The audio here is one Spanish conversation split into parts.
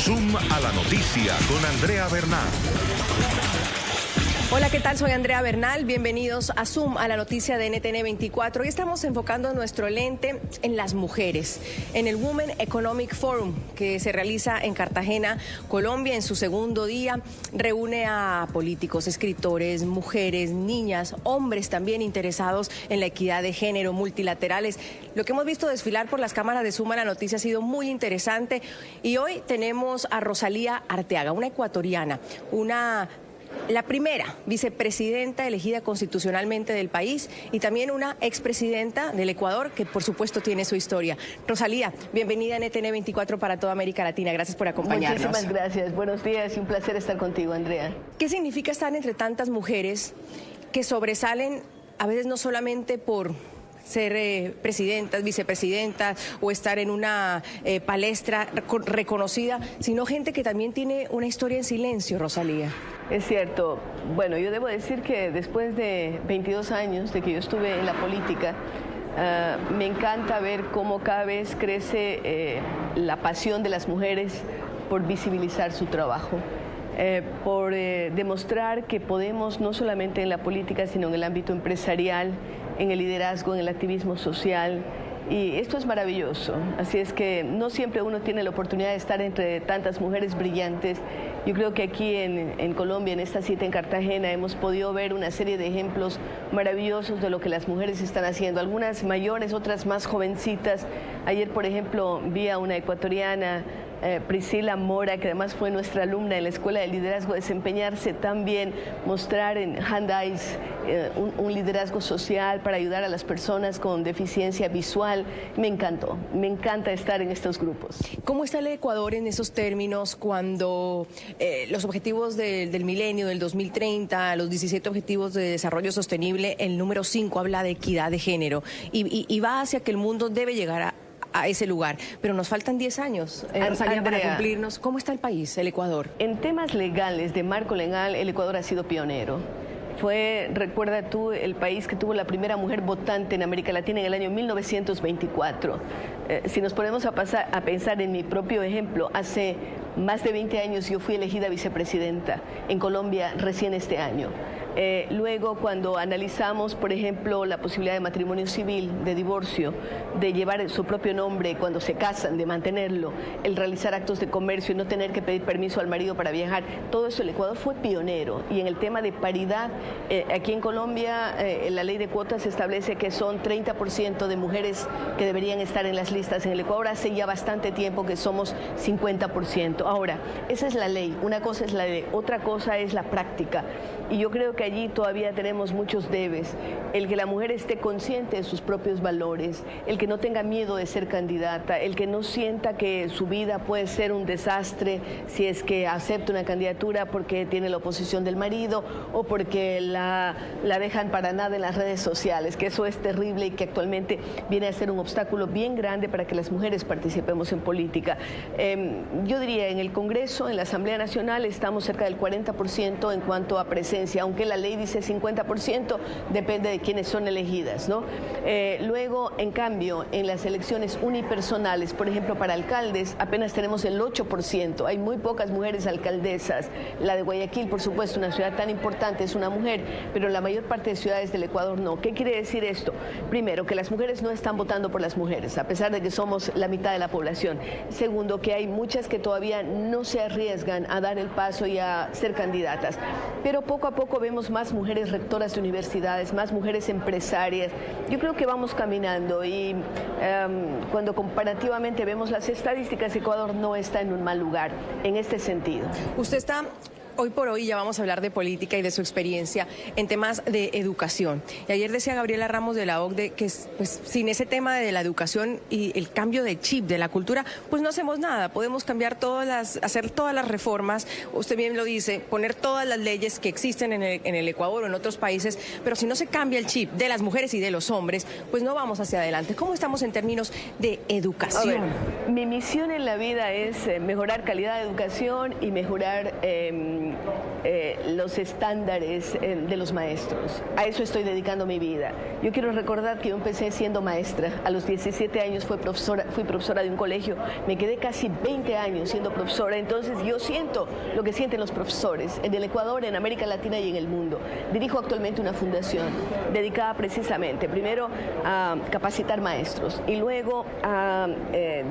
Zoom a la noticia con Andrea Bernal. Hola, ¿qué tal? Soy Andrea Bernal. Bienvenidos a Zoom, a la noticia de NTN 24. Hoy estamos enfocando nuestro lente en las mujeres, en el Women Economic Forum, que se realiza en Cartagena, Colombia, en su segundo día. Reúne a políticos, escritores, mujeres, niñas, hombres también interesados en la equidad de género, multilaterales. Lo que hemos visto desfilar por las cámaras de Zoom a la noticia ha sido muy interesante. Y hoy tenemos a Rosalía Arteaga, una ecuatoriana, la primera vicepresidenta elegida constitucionalmente del país y también una expresidenta del Ecuador que por supuesto tiene su historia. Rosalía, bienvenida a NTN 24 para toda América Latina. Gracias por acompañarnos. Muchísimas gracias. Buenos días y un placer estar contigo, Andrea. ¿Qué significa estar entre tantas mujeres que sobresalen a veces no solamente por ser presidentas, vicepresidentas o estar en una palestra reconocida, sino gente que también tiene una historia en silencio, Rosalía? Es cierto. Bueno, yo debo decir que después de 22 años de que yo estuve en la política, me encanta ver cómo cada vez crece la pasión de las mujeres por visibilizar su trabajo. Por demostrar que podemos, no solamente en la política, sino en el ámbito empresarial, en el liderazgo, en el activismo social. Y esto es maravilloso. Así es que no siempre uno tiene la oportunidad de estar entre tantas mujeres brillantes. Yo creo que aquí en Colombia, en esta cita en Cartagena, hemos podido ver una serie de ejemplos maravillosos de lo que las mujeres están haciendo. Algunas mayores, otras más jovencitas. Ayer, por ejemplo, vi a una ecuatoriana, Priscila Mora, que además fue nuestra alumna en la Escuela de Liderazgo, desempeñarse tan bien, mostrar en Hand Eyes un liderazgo social para ayudar a las personas con deficiencia visual. Me encantó, me encanta estar en estos grupos. ¿Cómo está el Ecuador en esos términos cuando los objetivos del milenio, del 2030, los 17 objetivos de desarrollo sostenible, el número 5 habla de equidad de género y va hacia que el mundo debe llegar a ese lugar, pero nos faltan 10 años, Rosalía, para cumplirnos? ¿Cómo está el país, el Ecuador? En temas legales, de marco legal, el Ecuador ha sido pionero. Fue, recuerda tú, el país que tuvo la primera mujer votante en América Latina en el año 1924. Si nos ponemos a pensar en mi propio ejemplo, hace más de 20 años yo fui elegida vicepresidenta en Colombia recién este año. Luego, cuando analizamos, por ejemplo, la posibilidad de matrimonio civil, de divorcio, de llevar su propio nombre cuando se casan, de mantenerlo, el realizar actos de comercio y no tener que pedir permiso al marido para viajar, todo eso el Ecuador fue pionero. Y en el tema de paridad, aquí en Colombia, la ley de cuotas establece que son 30% de mujeres que deberían estar en las listas. En el Ecuador hace ya bastante tiempo que somos 50%. Ahora, esa es la ley, una cosa es la ley, otra cosa es la práctica. Y yo creo que allí todavía tenemos muchos debes. El que la mujer esté consciente de sus propios valores, el que no tenga miedo de ser candidata, el que no sienta que su vida puede ser un desastre si es que acepta una candidatura porque tiene la oposición del marido o porque la dejan para nada en las redes sociales, que eso es terrible y que actualmente viene a ser un obstáculo bien grande para que las mujeres participemos en política. Yo diría, en el Congreso, en la Asamblea Nacional, estamos cerca del 40% en cuanto a presencia, aunque la ley dice 50%, depende de quiénes son elegidas, ¿no? Luego, en cambio, en las elecciones unipersonales, por ejemplo, para alcaldes, apenas tenemos el 8%. Hay muy pocas mujeres alcaldesas. La de Guayaquil, por supuesto, una ciudad tan importante, es una mujer, pero la mayor parte de ciudades del Ecuador no. ¿Qué quiere decir esto? Primero, que las mujeres no están votando por las mujeres, a pesar de que somos la mitad de la población. Segundo, que hay muchas que todavía no se arriesgan a dar el paso y a ser candidatas. Pero poco a poco vemos más mujeres rectoras de universidades, más mujeres empresarias. Yo creo que vamos caminando y cuando comparativamente vemos las estadísticas, Ecuador no está en un mal lugar en este sentido. Usted está hoy por hoy ya vamos a hablar de política y de su experiencia en temas de educación. Y ayer decía Gabriela Ramos de la OCDE que pues, sin ese tema de la educación y el cambio de chip, de la cultura, pues no hacemos nada. Podemos cambiar hacer todas las reformas, usted bien lo dice, poner todas las leyes que existen en el Ecuador o en otros países, pero si no se cambia el chip de las mujeres y de los hombres, pues no vamos hacia adelante. ¿Cómo estamos en términos de educación? A ver, mi misión en la vida es mejorar calidad de educación y mejorar los estándares de los maestros. A eso estoy dedicando mi vida. Yo quiero recordar que yo empecé siendo maestra. A los 17 años fui profesora de un colegio. Me quedé casi 20 años siendo profesora. Entonces yo siento lo que sienten los profesores en el Ecuador, en América Latina y en el mundo. Dirijo actualmente una fundación dedicada precisamente, primero a capacitar maestros y luego a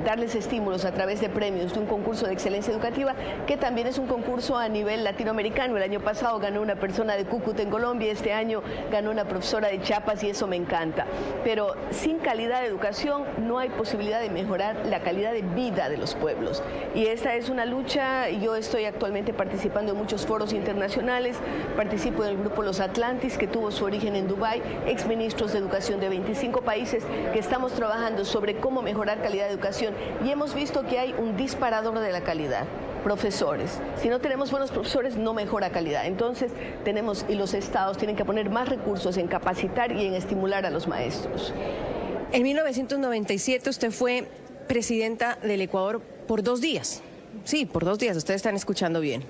darles estímulos a través de premios de un concurso de excelencia educativa, que también es un concurso a nivel latinoamericano. El año pasado ganó una persona de Cúcuta en Colombia, este año ganó una profesora de Chiapas y eso me encanta. Pero sin calidad de educación no hay posibilidad de mejorar la calidad de vida de los pueblos. Y esta es una lucha. Yo estoy actualmente participando en muchos foros internacionales, participo en el grupo Los Atlantis, que tuvo su origen en Dubái, exministros de educación de 25 países que estamos trabajando sobre cómo mejorar calidad de educación, y hemos visto que hay un disparador de la calidad: profesores. Si no tenemos buenos profesores, no mejora calidad. Entonces y los estados tienen que poner más recursos en capacitar y en estimular a los maestros. En 1997 usted fue presidenta del Ecuador por 2 días. Sí, por 2 días, ustedes están escuchando bien.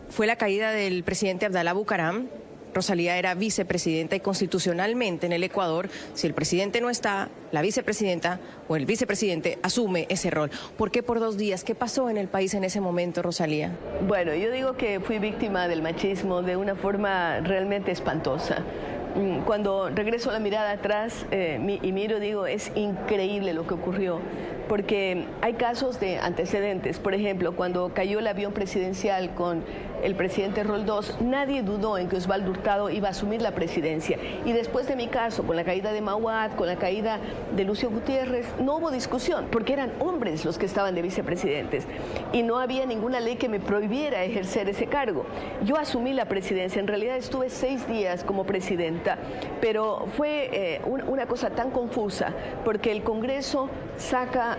Fue la caída del presidente Abdalá Bucaram. Rosalía era vicepresidenta y constitucionalmente en el Ecuador, si el presidente no está, la vicepresidenta o el vicepresidente asume ese rol. ¿Por qué por 2 días? ¿Qué pasó en el país en ese momento, Rosalía? Bueno, yo digo que fui víctima del machismo de una forma realmente espantosa. Cuando regreso la mirada atrás y miro, digo, es increíble lo que ocurrió, porque hay casos de antecedentes. Por ejemplo, cuando cayó el avión presidencial con el presidente Roldós, nadie dudó en que Osvaldo Hurtado iba a asumir la presidencia. Y después de mi caso, con la caída de Mauad, con la caída de Lucio Gutiérrez, no hubo discusión, porque eran hombres los que estaban de vicepresidentes y no había ninguna ley que me prohibiera ejercer ese cargo. Yo asumí la presidencia, en realidad estuve 6 días como presidenta, pero fue una cosa tan confusa, porque el Congreso saca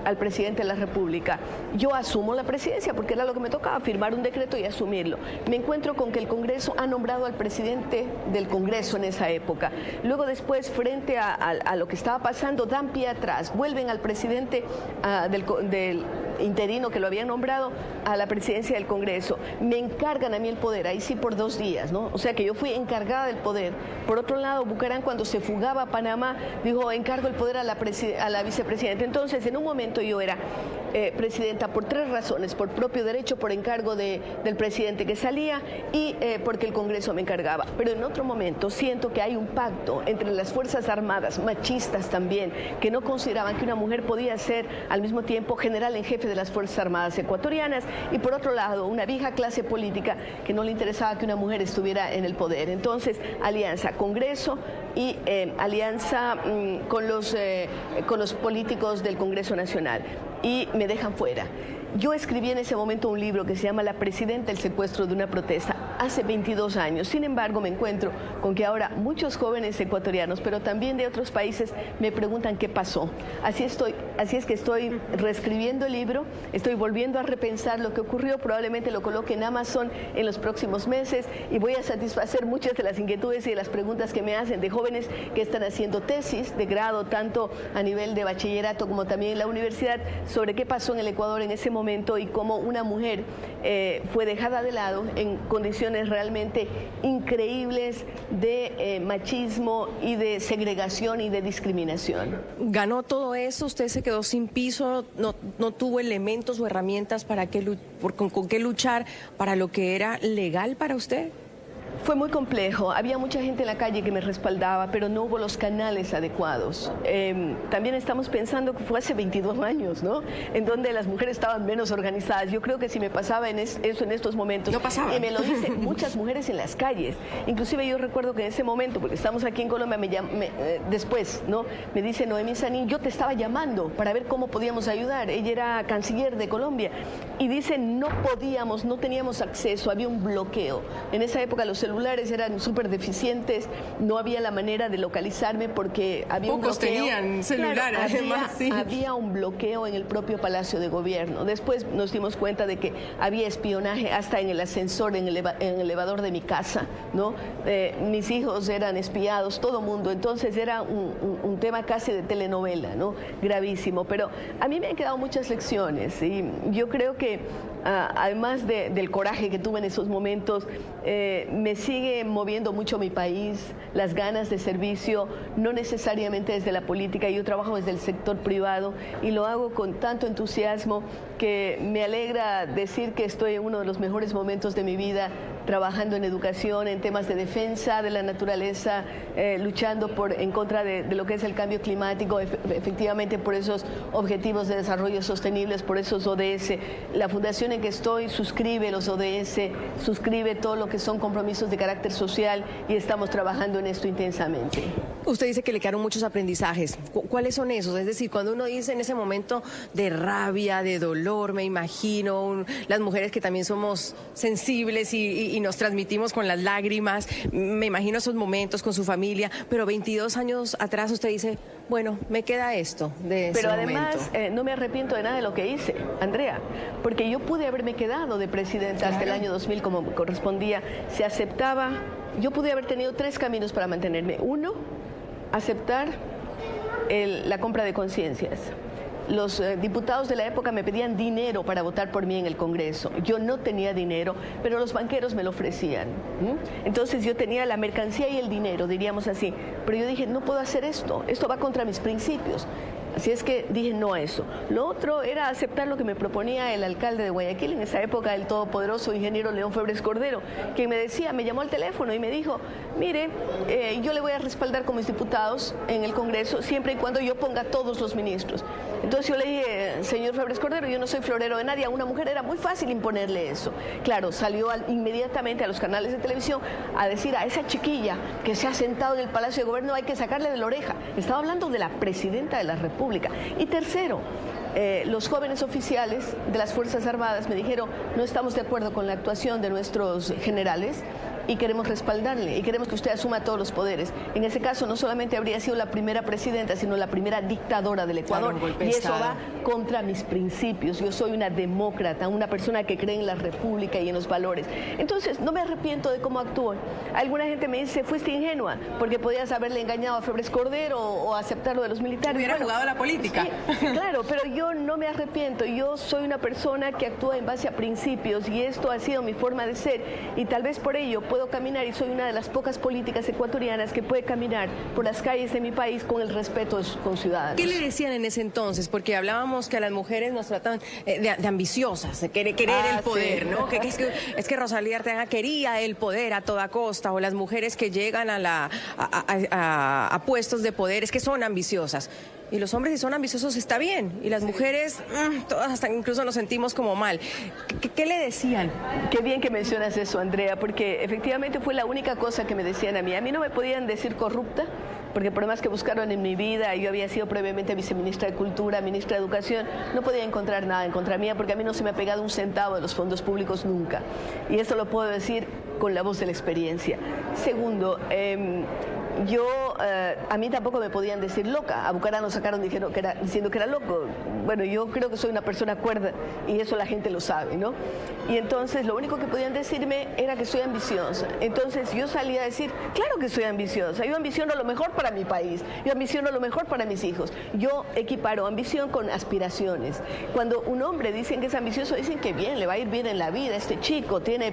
al presidente de la República. Yo asumo la presidencia porque era lo que me tocaba, firmar un decreto y asumirlo. Me encuentro con que el Congreso ha nombrado al presidente del Congreso en esa época. Luego después, frente a lo que estaba pasando, dan pie atrás, vuelven al presidente del interino que lo habían nombrado a la presidencia del Congreso. Me encargan a mí el poder, ahí sí por 2 días, ¿no? O sea que yo fui encargada del poder. Por otro lado, Bucaram, cuando se fugaba a Panamá, dijo: encargo el poder a la vicepresidenta. Entonces, en un momento yo era presidenta por 3 razones: por propio derecho, por encargo del presidente que salía y porque el Congreso me encargaba. Pero en otro momento siento que hay un pacto entre las Fuerzas Armadas, machistas también, que no consideraban que una mujer podía ser al mismo tiempo general en jefe de las Fuerzas Armadas ecuatorianas, y por otro lado una vieja clase política que no le interesaba que una mujer estuviera en el poder. Entonces, alianza Congreso y alianza con los políticos del Congreso Nacional, y me dejan fuera. Yo escribí en ese momento un libro que se llama La Presidenta, el secuestro de una protesta, hace 22 años. Sin embargo, me encuentro con que ahora muchos jóvenes ecuatorianos, pero también de otros países, me preguntan qué pasó. Así es que estoy reescribiendo el libro, estoy volviendo a repensar lo que ocurrió, probablemente lo coloque en Amazon en los próximos meses, y voy a satisfacer muchas de las inquietudes y de las preguntas que me hacen de jóvenes que están haciendo tesis de grado, tanto a nivel de bachillerato como también en la universidad, sobre qué pasó en el Ecuador en ese momento y cómo una mujer fue dejada de lado en condiciones realmente increíbles de machismo y de segregación y de discriminación. ¿Ganó todo eso? ¿Usted se quedó sin piso? ¿No tuvo elementos o herramientas con qué luchar para lo que era legal para usted? Fue muy complejo, había mucha gente en la calle que me respaldaba, pero no hubo los canales adecuados. También estamos pensando que fue hace 22 años, ¿no? En donde las mujeres estaban menos organizadas. Yo creo que si me pasaba eso en estos momentos, no pasaba. Y me lo dicen muchas mujeres en las calles. Inclusive yo recuerdo que en ese momento, porque estamos aquí en Colombia, después, ¿no? Me dice Noemí Sanín: yo te estaba llamando para ver cómo podíamos ayudar. Ella era canciller de Colombia. Y dice: no podíamos, no teníamos acceso, había un bloqueo. En esa época los celulares eran súper deficientes, no había la manera de localizarme porque había un bloqueo. Tenían celular, claro, además, sí. Había un bloqueo en el propio Palacio de Gobierno. Después nos dimos cuenta de que había espionaje hasta en el ascensor, en el elevador de mi casa, ¿no? Mis hijos eran espiados, todo mundo. Entonces era un tema casi de telenovela, ¿no? Gravísimo. Pero a mí me han quedado muchas lecciones y yo creo que además del coraje que tuve en esos momentos, me sigue moviendo mucho mi país, las ganas de servicio, no necesariamente desde la política. Yo trabajo desde el sector privado y lo hago con tanto entusiasmo que me alegra decir que estoy en uno de los mejores momentos de mi vida trabajando en educación, en temas de defensa de la naturaleza, luchando en contra de lo que es el cambio climático, efectivamente por esos objetivos de desarrollo sostenibles, por esos ODS. La fundación en que estoy suscribe los ODS, suscribe todo lo que son compromisos de carácter social y estamos trabajando en esto intensamente. Usted dice que le quedaron muchos aprendizajes. ¿Cuáles son esos? Es decir, cuando uno dice en ese momento de rabia, de dolor, me imagino, las mujeres que también somos sensibles y nos transmitimos con las lágrimas, me imagino esos momentos con su familia, pero 22 años atrás usted dice, bueno, me queda esto de ese Pero además momento. No me arrepiento de nada de lo que hice, Andrea, porque yo pude haberme quedado de presidenta hasta el año 2000 como correspondía, se aceptaba, yo pude haber tenido 3 caminos para mantenerme. Uno, aceptar la compra de conciencias. Los diputados de la época me pedían dinero para votar por mí en el Congreso. Yo no tenía dinero, pero los banqueros me lo ofrecían. Entonces yo tenía la mercancía y el dinero, diríamos así. Pero yo dije, no puedo hacer esto va contra mis principios. Así es que dije no a eso. Lo otro era aceptar lo que me proponía el alcalde de Guayaquil, en esa época el todopoderoso ingeniero León Febres Cordero, quien me llamó al teléfono y me dijo, mire, yo le voy a respaldar con mis diputados en el Congreso siempre y cuando yo ponga a todos los ministros. Entonces yo le dije, señor Febres Cordero, yo no soy florero de nadie, a una mujer era muy fácil imponerle eso. Claro, salió inmediatamente a los canales de televisión a decir a esa chiquilla que se ha sentado en el Palacio de Gobierno hay que sacarle de la oreja. Estaba hablando de la presidenta de la República. Y tercero, los jóvenes oficiales de las Fuerzas Armadas me dijeron, no estamos de acuerdo con la actuación de nuestros generales y queremos respaldarle y queremos que usted asuma todos los poderes. En ese caso no solamente habría sido la primera presidenta, sino la primera dictadora del Ecuador. Claro, y eso va contra mis principios. Yo soy una demócrata, una persona que cree en la república y en los valores. Entonces no me arrepiento de cómo actúo. Alguna gente me dice, fuiste ingenua porque podías haberle engañado a Febres Cordero o aceptar lo de los militares. Hubiera jugado la política. Sí, claro, pero yo no me arrepiento. Yo soy una persona que actúa en base a principios y esto ha sido mi forma de ser y tal vez por ello puedo caminar y soy una de las pocas políticas ecuatorianas que puede caminar por las calles de mi país con el respeto de sus conciudadanos. ¿Qué le decían en ese entonces? Porque hablábamos que a las mujeres nos tratan de ambiciosas, de querer el poder, sí, ¿no? Es que Rosalía Arteaga quería el poder a toda costa, o las mujeres que llegan a puestos de poder, es que son ambiciosas. Y los hombres, si son ambiciosos, está bien. Y las mujeres, todas hasta incluso nos sentimos como mal. ¿Qué le decían? Qué bien que mencionas eso, Andrea, porque efectivamente fue la única cosa que me decían a mí. A mí no me podían decir corrupta, porque por más que buscaron en mi vida, yo había sido previamente viceministra de Cultura, ministra de Educación, no podía encontrar nada en contra mía, porque a mí no se me ha pegado un centavo de los fondos públicos nunca. Y esto lo puedo decir con la voz de la experiencia. Segundo, a mí tampoco me podían decir loca. A Bucaram nos sacaron diciendo que era loco. Bueno, yo creo que soy una persona cuerda y eso la gente lo sabe, ¿no? Y entonces lo único que podían decirme era que soy ambiciosa. Entonces yo salía a decir, claro que soy ambiciosa. Yo ambiciono lo mejor para mi país. Yo ambiciono lo mejor para mis hijos. Yo equiparo ambición con aspiraciones. Cuando un hombre dicen que es ambicioso, dicen que bien, le va a ir bien en la vida. Este chico tiene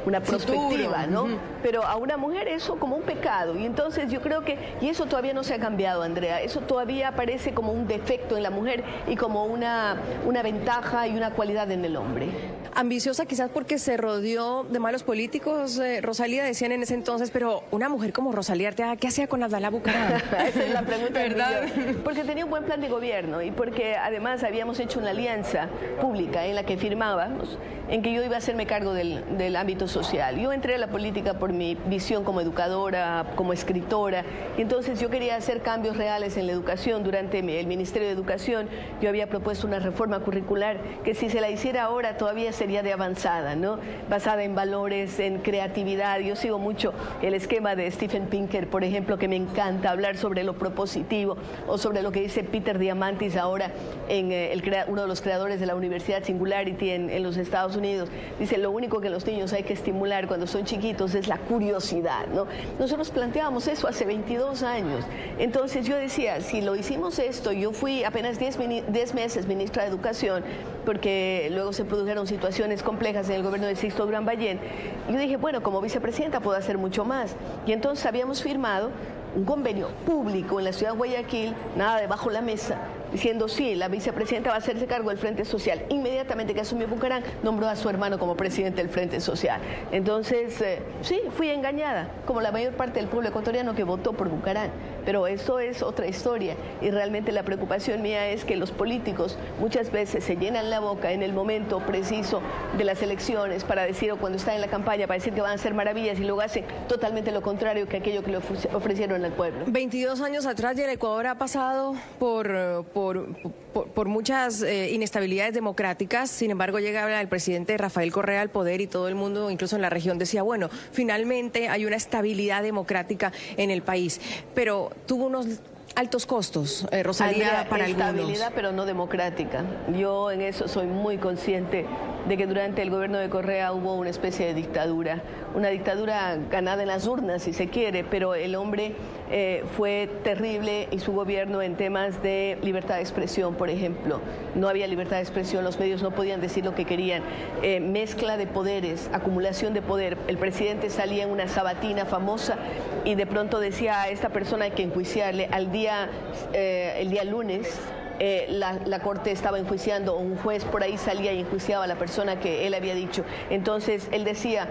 una perspectiva, ¿no? Pero a una mujer eso como un pecado. Y entonces yo creo que, y eso todavía no se ha cambiado, Andrea, eso todavía aparece como un defecto en la mujer y como una ventaja y una cualidad en el hombre. Ambiciosa quizás porque se rodeó de malos políticos, Rosalía, decían en ese entonces, pero una mujer como Rosalía Arteaga, ¿qué hacía con Abdalá Bucaram? Esa es la pregunta, ¿verdad? Porque tenía un buen plan de gobierno y porque además habíamos hecho una alianza pública en la que firmábamos, en que yo iba a hacerme cargo del el ámbito social. Yo entré a la política por mi visión como educadora, como escritora, y entonces yo quería hacer cambios reales en la educación. Durante el Ministerio de Educación yo había propuesto una reforma curricular que si se la hiciera ahora todavía sería de avanzada, ¿no? Basada en valores, en creatividad. Yo sigo mucho el esquema de Steven Pinker, por ejemplo, que me encanta hablar sobre lo propositivo, o sobre lo que dice Peter Diamandis ahora, uno de los creadores de la Universidad Singularity en los Estados Unidos. Dice, lo único que los niños hay que estimular cuando son chiquitos es la curiosidad, ¿no? Nosotros planteábamos eso hace 22 años. Entonces yo decía, si lo hicimos esto, yo fui apenas 10 meses ministra de Educación, porque luego se produjeron situaciones complejas en el gobierno de Sixto Durán Ballén. Yo dije, bueno, como vicepresidenta puedo hacer mucho más. Y entonces habíamos firmado un convenio público en la ciudad de Guayaquil, nada debajo de la mesa, diciendo sí, la vicepresidenta va a hacerse cargo del Frente Social. Inmediatamente que asumió Bucaram, nombró a su hermano como presidente del Frente Social. Entonces, sí, fui engañada, como la mayor parte del pueblo ecuatoriano que votó por Bucaram. Pero eso es otra historia, y realmente la preocupación mía es que los políticos muchas veces se llenan la boca en el momento preciso de las elecciones para decir, o cuando están en la campaña, para decir que van a hacer maravillas, y luego hacen totalmente lo contrario que aquello que le ofrecieron al pueblo. 22 años atrás ya el Ecuador ha pasado por muchas inestabilidades democráticas. Sin embargo, llega el presidente Rafael Correa al poder y todo el mundo, incluso en la región, decía, bueno, finalmente hay una estabilidad democrática en el país. Pero tuvo unos altos costos, Rosalía, para algunos. Estabilidad, pero no democrática. Yo en eso soy muy consciente de que durante el gobierno de Correa hubo una especie de dictadura, una dictadura ganada en las urnas, si se quiere, pero el hombre fue terrible, y su gobierno en temas de libertad de expresión, por ejemplo. No había libertad de expresión, los medios no podían decir lo que querían. Mezcla de poderes, acumulación de poder. El presidente salía en una sabatina famosa y de pronto decía, a esta persona hay que enjuiciarle. El día lunes, la corte estaba enjuiciando, o un juez por ahí salía y enjuiciaba a la persona que él había dicho. Entonces él decía,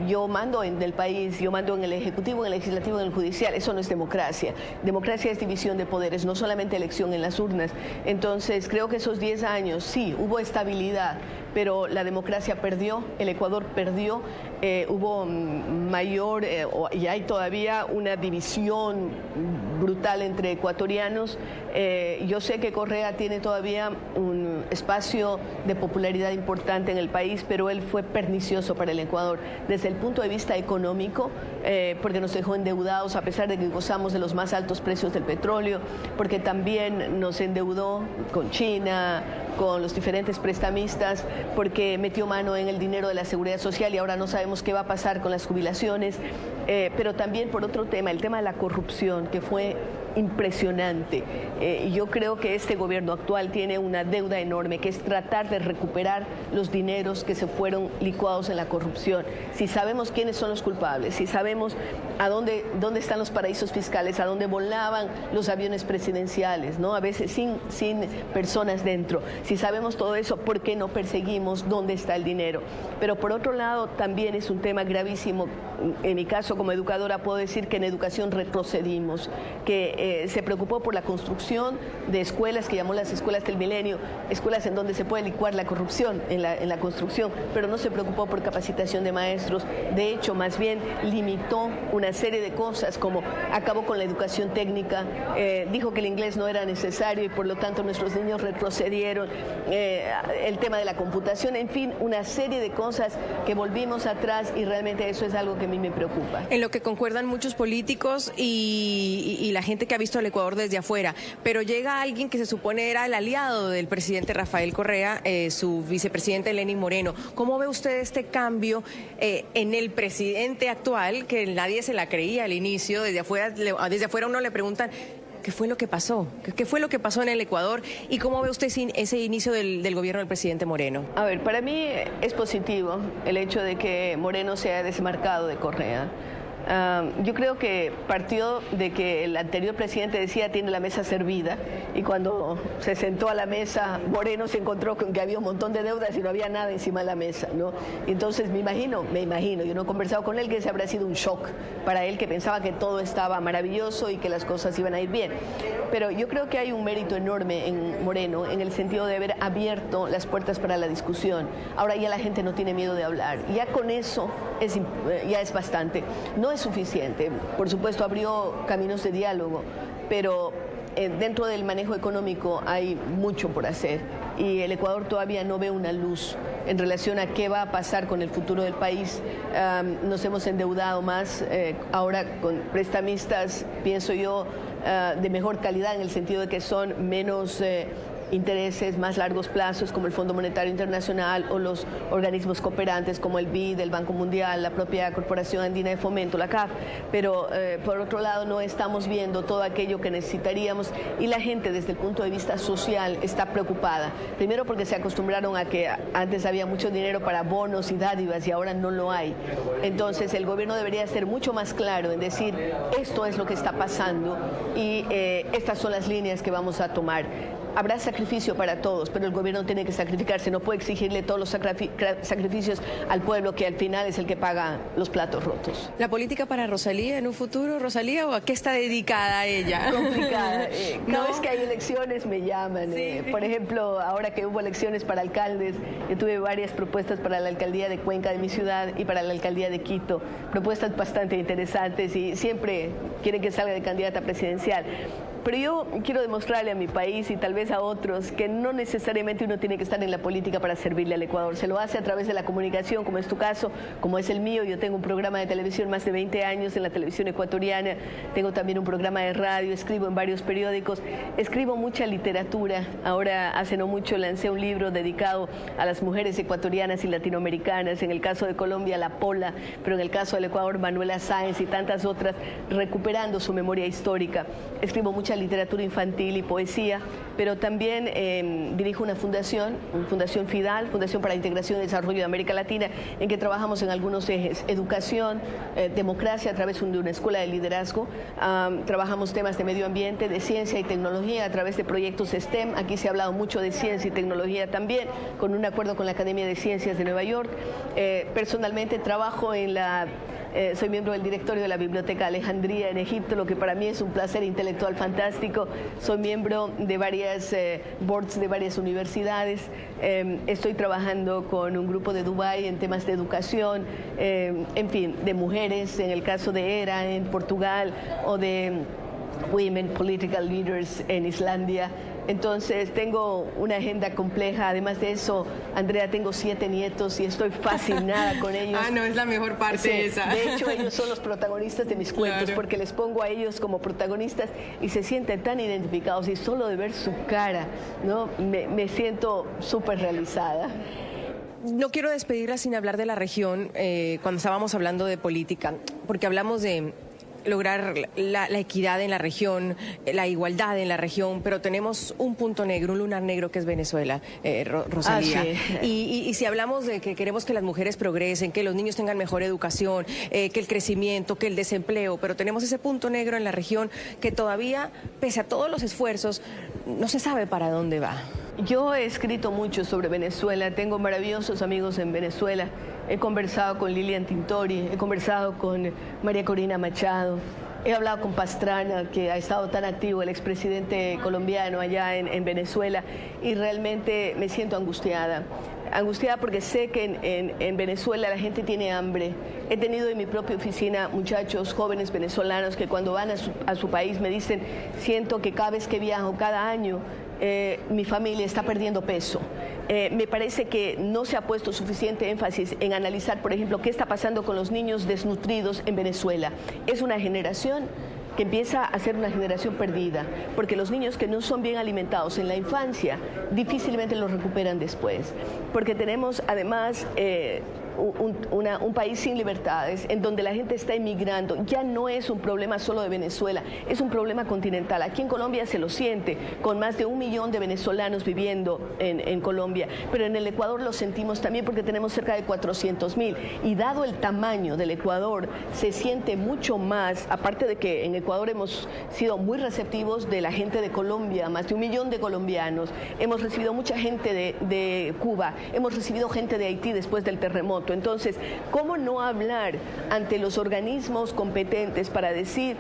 yo mando en el país, yo mando en el Ejecutivo, en el Legislativo, en el Judicial. Eso no es democracia. Democracia es división de poderes, no solamente elección en las urnas. Entonces creo que esos 10 años, sí, hubo estabilidad, pero la democracia perdió, el Ecuador perdió, hubo mayor, y hay todavía una división brutal entre ecuatorianos. Yo sé que Correa tiene todavía un espacio de popularidad importante en el país, pero él fue pernicioso para el Ecuador desde el punto de vista económico, porque nos dejó endeudados a pesar de que gozamos de los más altos precios del petróleo, porque también nos endeudó con China, con los diferentes prestamistas, porque metió mano en el dinero de la seguridad social y ahora no sabemos qué va a pasar con las jubilaciones, pero también por otro tema, el tema de la corrupción, que fue impresionante. Yo creo que este gobierno actual tiene una deuda enorme, que es tratar de recuperar los dineros que se fueron licuados en la corrupción. Si sabemos quiénes son los culpables, si sabemos dónde están los paraísos fiscales, a dónde volaban los aviones presidenciales, ¿no? A veces sin personas dentro. Si sabemos todo eso, ¿por qué no perseguimos dónde está el dinero? Pero por otro lado, también es un tema gravísimo. En mi caso, como educadora, puedo decir que en educación retrocedimos, que se preocupó por la construcción de escuelas, que llamó las escuelas del milenio, escuelas en donde se puede licuar la corrupción en la construcción, pero no se preocupó por capacitación de maestros. De hecho, más bien limitó una serie de cosas, como acabó con la educación técnica, dijo que el inglés no era necesario y por lo tanto nuestros niños retrocedieron, el tema de la computación, en fin, una serie de cosas que volvimos atrás, y realmente eso es algo que a mí me preocupa. En lo que concuerdan muchos políticos y la gente que ha visto al Ecuador desde afuera, pero llega alguien que se supone era el aliado del presidente Rafael Correa, su vicepresidente Lenín Moreno. ¿Cómo ve usted este cambio en el presidente actual, que nadie se la creía al inicio? Desde afuera uno le preguntan, ¿qué fue lo que pasó? ¿Qué fue lo que pasó en el Ecuador? ¿Y cómo ve usted ese inicio del gobierno del presidente Moreno? A ver, para mí es positivo el hecho de que Moreno se haya desmarcado de Correa. Yo creo que partió de que el anterior presidente decía tiene la mesa servida, y cuando se sentó a la mesa, Moreno se encontró con que había un montón de deudas y no había nada encima de la mesa, ¿no? Y entonces me imagino, yo no he conversado con él, que ese habrá sido un shock para él, que pensaba que todo estaba maravilloso y que las cosas iban a ir bien. Pero yo creo que hay un mérito enorme en Moreno, en el sentido de haber abierto las puertas para la discusión. Ahora ya la gente no tiene miedo de hablar, ya con eso ya es bastante. No es suficiente, por supuesto abrió caminos de diálogo, pero dentro del manejo económico hay mucho por hacer, y el Ecuador todavía no ve una luz en relación a qué va a pasar con el futuro del país. Nos hemos endeudado más, ahora con prestamistas, pienso yo, de mejor calidad, en el sentido de que son menos intereses, más largos plazos, como el Fondo Monetario Internacional o los organismos cooperantes como el BID, el Banco Mundial, la propia Corporación Andina de Fomento, la CAF. Pero por otro lado no estamos viendo todo aquello que necesitaríamos, y la gente desde el punto de vista social está preocupada. Primero porque se acostumbraron a que antes había mucho dinero para bonos y dádivas y ahora no lo hay. Entonces el gobierno debería ser mucho más claro en decir esto es lo que está pasando y estas son las líneas que vamos a tomar. Habrá sacrificio para todos, pero el gobierno tiene que sacrificarse, no puede exigirle todos los sacrificios al pueblo, que al final es el que paga los platos rotos. ¿La política para Rosalía en un futuro, Rosalía, o a qué está dedicada ella? Complicada. Cada vez que hay elecciones me llaman. Sí. Por ejemplo, ahora que hubo elecciones para alcaldes, yo tuve varias propuestas para la alcaldía de Cuenca, de mi ciudad, y para la alcaldía de Quito. Propuestas bastante interesantes, y siempre quieren que salga de candidata presidencial. Pero yo quiero demostrarle a mi país y tal vez a otros que no necesariamente uno tiene que estar en la política para servirle al Ecuador. Se lo hace a través de la comunicación, como es tu caso, como es el mío. Yo tengo un programa de televisión más de 20 años en la televisión ecuatoriana. Tengo también un programa de radio, escribo en varios periódicos, escribo mucha literatura. Ahora, hace no mucho, lancé un libro dedicado a las mujeres ecuatorianas y latinoamericanas. En el caso de Colombia, La Pola, pero en el caso del Ecuador, Manuela Sáenz y tantas otras, recuperando su memoria histórica. Escribo mucha literatura infantil y poesía, pero también dirijo una fundación FIDAL, Fundación para la Integración y Desarrollo de América Latina, en que trabajamos en algunos ejes: educación, democracia a través de una escuela de liderazgo, trabajamos temas de medio ambiente, de ciencia y tecnología a través de proyectos STEM. Aquí se ha hablado mucho de ciencia y tecnología también, con un acuerdo con la Academia de Ciencias de Nueva York. Personalmente trabajo soy miembro del directorio de la Biblioteca Alejandría en Egipto, lo que para mí es un placer intelectual fantástico. Soy miembro de varias boards de varias universidades. Estoy trabajando con un grupo de Dubái en temas de educación, en fin, de mujeres, en el caso de ERA en Portugal, o de Women Political Leaders en Islandia. Entonces tengo una agenda compleja. Además de eso, Andrea, tengo 7 nietos y estoy fascinada con ellos. No, es la mejor parte, sí, esa. De hecho, ellos son los protagonistas de mis cuentos, claro, porque les pongo a ellos como protagonistas y se sienten tan identificados, y solo de ver su cara, ¿no? me siento súper realizada. No quiero despedirla sin hablar de la región, cuando estábamos hablando de política, porque hablamos de lograr la equidad en la región, la igualdad en la región, pero tenemos un punto negro, un lunar negro, que es Venezuela, Rosalía. Sí. Y si hablamos de que queremos que las mujeres progresen, que los niños tengan mejor educación, que el crecimiento, que el desempleo, pero tenemos ese punto negro en la región que todavía, pese a todos los esfuerzos, no se sabe para dónde va. Yo he escrito mucho sobre Venezuela, tengo maravillosos amigos en Venezuela. He conversado con Lilian Tintori, he conversado con María Corina Machado, he hablado con Pastrana, que ha estado tan activo, el expresidente colombiano allá en Venezuela, y realmente me siento angustiada porque sé que en Venezuela la gente tiene hambre. He tenido en mi propia oficina muchachos jóvenes venezolanos que cuando van a su país me dicen: siento que cada vez que viajo, cada año, mi familia está perdiendo peso. Me parece que no se ha puesto suficiente énfasis en analizar, por ejemplo, qué está pasando con los niños desnutridos en Venezuela. Es una generación que empieza a ser una generación perdida, porque los niños que no son bien alimentados en la infancia difícilmente los recuperan después, porque tenemos además un país sin libertades, en donde la gente está emigrando. Ya no es un problema solo de Venezuela, es un problema continental. Aquí en Colombia se lo siente, con más de 1 millón de venezolanos viviendo en Colombia, pero en el Ecuador lo sentimos también porque tenemos cerca de 400.000, y dado el tamaño del Ecuador, se siente mucho más, aparte de que en Ecuador hemos sido muy receptivos de la gente de Colombia, más de 1 millón de colombianos, hemos recibido mucha gente de Cuba, hemos recibido gente de Haití después del terremoto. Entonces, ¿cómo no hablar ante los organismos competentes para decir